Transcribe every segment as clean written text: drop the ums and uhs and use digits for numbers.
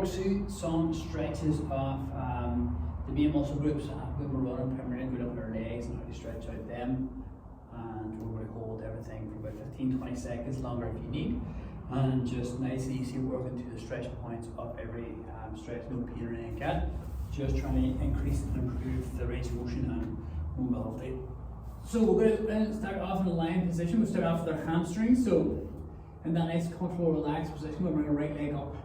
work through some stretches of the main muscle groups when we're running, primarily good up our legs and how to stretch out them. And we're going to hold everything for about 15-20 seconds longer if you need. And just nice and easy working through the stretch points of every stretch, no pain or anything like that. Just trying to increase and improve the range of motion and mobility. So we're going to start off in a lying position. We'll start off with our hamstrings. So in that nice, comfortable, relaxed position, we'll bring our right leg up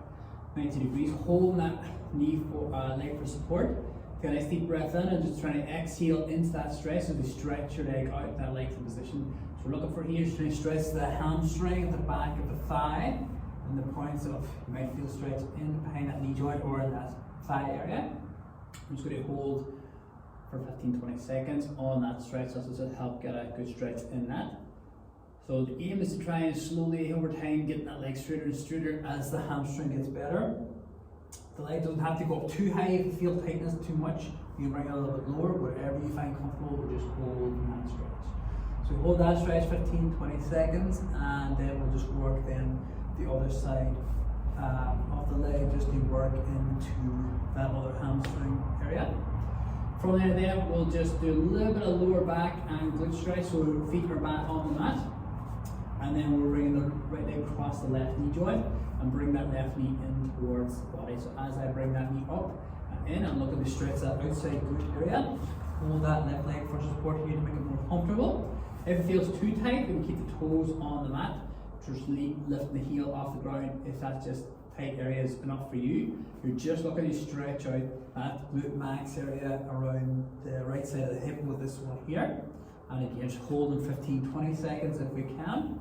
90 degrees, holding that leg for support. Take a nice deep breath in and just trying to exhale into that stretch as we stretch your leg out that lengthened position. So we're looking for here, just trying to stretch the hamstring at the back of the thigh and the points of, you might feel stretch in behind that knee joint or in that thigh area. I'm just going to hold for 15-20 seconds on that stretch. That's just to help get a good stretch in that. So the aim is to try and slowly over time get that leg straighter and straighter as the hamstring gets better. The leg doesn't have to go up too high if you feel tightness too much. You can bring it a little bit lower, wherever you find comfortable, we'll just hold that stretch. So hold that stretch 15-20 seconds and then we'll just work then the other side of the leg, just to work into that other hamstring area. From there then we'll just do a little bit of lower back and glute stretch, so our feet are back on the mat. And then we'll bring the right leg across the left knee joint and bring that left knee in towards the body. So as I bring that knee up and in, I'm looking to stretch that outside glute area. Hold that left leg for support here to make it more comfortable. If it feels too tight, we can keep the toes on the mat. Just lifting the heel off the ground if that's just tight area is enough for you. You're just looking to stretch out that glute max area around the right side of the hip with this one here. And again, just holding 15-20 seconds if we can.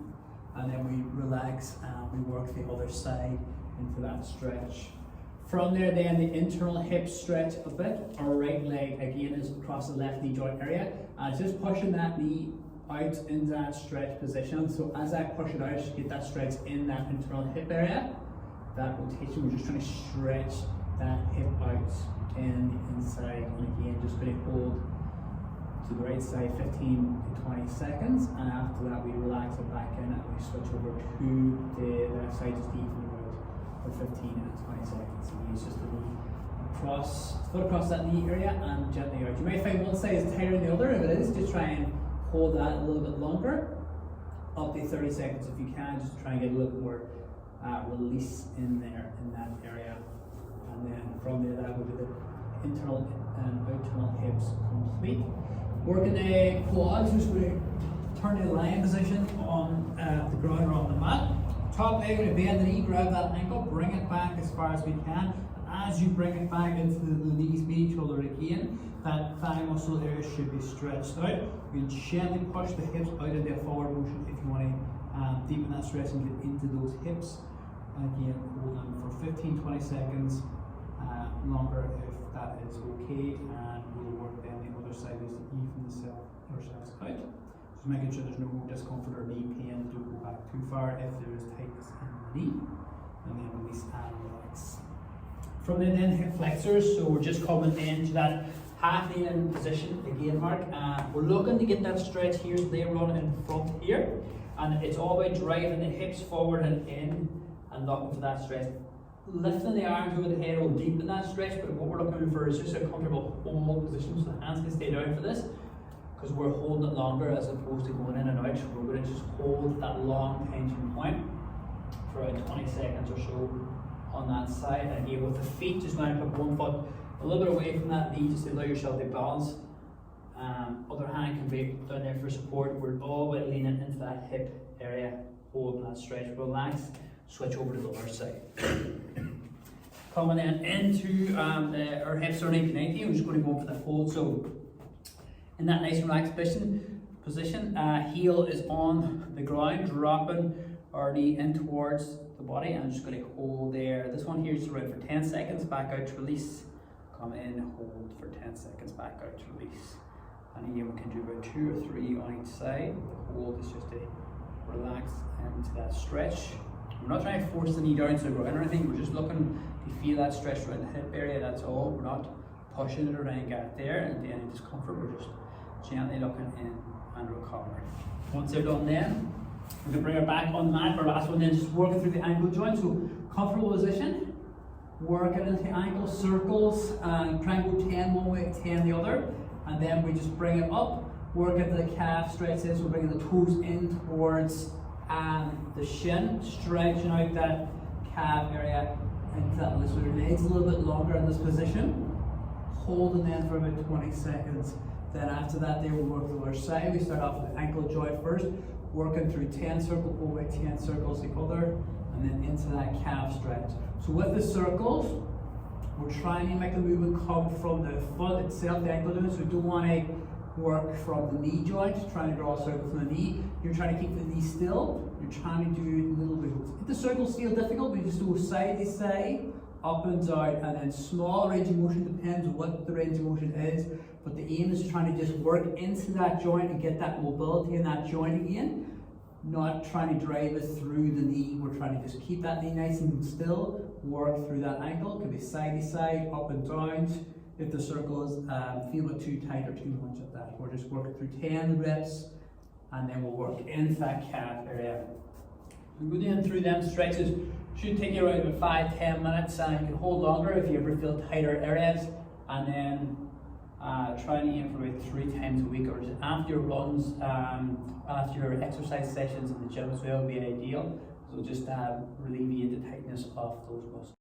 And then we relax and we work the other side into that stretch. From there then, the internal hip stretch a bit. Our right leg again is across the left knee joint area. And it's just pushing that knee out into that stretch position. So as I push it out, just get that stretch in that internal hip area. That rotation, we're just trying to stretch that hip out in the inside. And again, just going to hold to the right side 15-20 seconds, and after that we relax it back in and we switch over to the left side, just even out for 15 and 20 seconds. And use just the knee foot across that knee area and gently out. You might find one side is tighter than the other. If it is, just try and hold that a little bit longer, up to 30 seconds if you can, just to try and get a little bit more release in there in that area. And then from there, that will be the internal and external hips complete. Working the quads, just going to turn to the lying position on the ground or on the mat. Top leg, going to bend the knee, grab that ankle, bring it back as far as we can. And as you bring it back into the knees meet each other again, that thigh muscle area should be stretched out. You can gently push the hips out into a forward motion if you want to deepen that stretch and get into those hips. And again, hold them for 15-20 seconds longer if that is okay, and we'll work then the other side is to even ourselves out. Just making sure there's no discomfort or knee pain. Don't go back too far if there is tightness in the knee, and then release and relax. From there then, hip flexors, so we're just coming into that half kneeling position again, Mark. We're looking to get that stretch here, so they run in front here, and it's all about driving the hips forward and in and looking for that stretch. Lifting the arms over the head will deepen that stretch, but what we're looking for is just a comfortable hold position, so the hands can stay down for this, because we're holding it longer as opposed to going in and out. We're going to just hold that long tension point for about 20 seconds or so on that side. And again, with the feet, just now put one foot a little bit away from that knee, just to allow yourself to balance. Other hand can be down there for support. We're all about leaning into that hip area, holding that stretch. Relax, switch over to the other side. Coming then into our hips are 90-90, we're just going to go for the hold. So in that nice relaxed position, heel is on the ground, dropping our knee in towards the body, and I'm just going to hold there. This one here is around for 10 seconds, back out to release. Come in, hold for 10 seconds, back out to release. And again, we can do about 2 or 3 on each side. The hold is just to relax into that stretch. We're not trying to force the knee down to the ground or anything, we're just looking to feel that stretch around the hip area, that's all. We're not pushing it around, get there, and then any discomfort, we're just gently looking in and recovering. Once they're done then, we can bring her back on the mat. Our last one then, just working through the ankle joint, so comfortable position. work it into ankle circles and try and go 10 one way, 10 the other. And then we just bring it up, work into the calf stretches, we're bringing the toes in towards the shin, stretching out that calf area into that. So your legs a little bit longer in this position. Holding then for about 20 seconds. Then after that, they will work the other side. We start off with the ankle joint first, working through 10 circles, over 10 circles the other, and then into that calf stretch. So with the circles, we're trying to make the movement come from the foot itself, the ankle joint. So we don't want to work from the knee joint, trying to draw a circle from the knee. You're trying to keep the knee still. You're trying to do little movements. If the circles feel difficult, we just go side to side, up and down, and then small range of motion, depends on what the range of motion is. But the aim is trying to just work into that joint and get that mobility in that joint again. Not trying to drive it through the knee. We're trying to just keep that knee nice and still, work through that ankle. It could be side to side, up and down. If the circles feel a bit too tight or too much of that, we're just working through 10 reps, and then we'll work into that calf area. We go down through them stretches. Should take you around about 5-10 minutes, and you can hold longer if you ever feel tighter areas. And then try and aim for about 3 times a week, or just after your runs, after your exercise sessions in the gym as well would be ideal. So just alleviate the tightness of those muscles.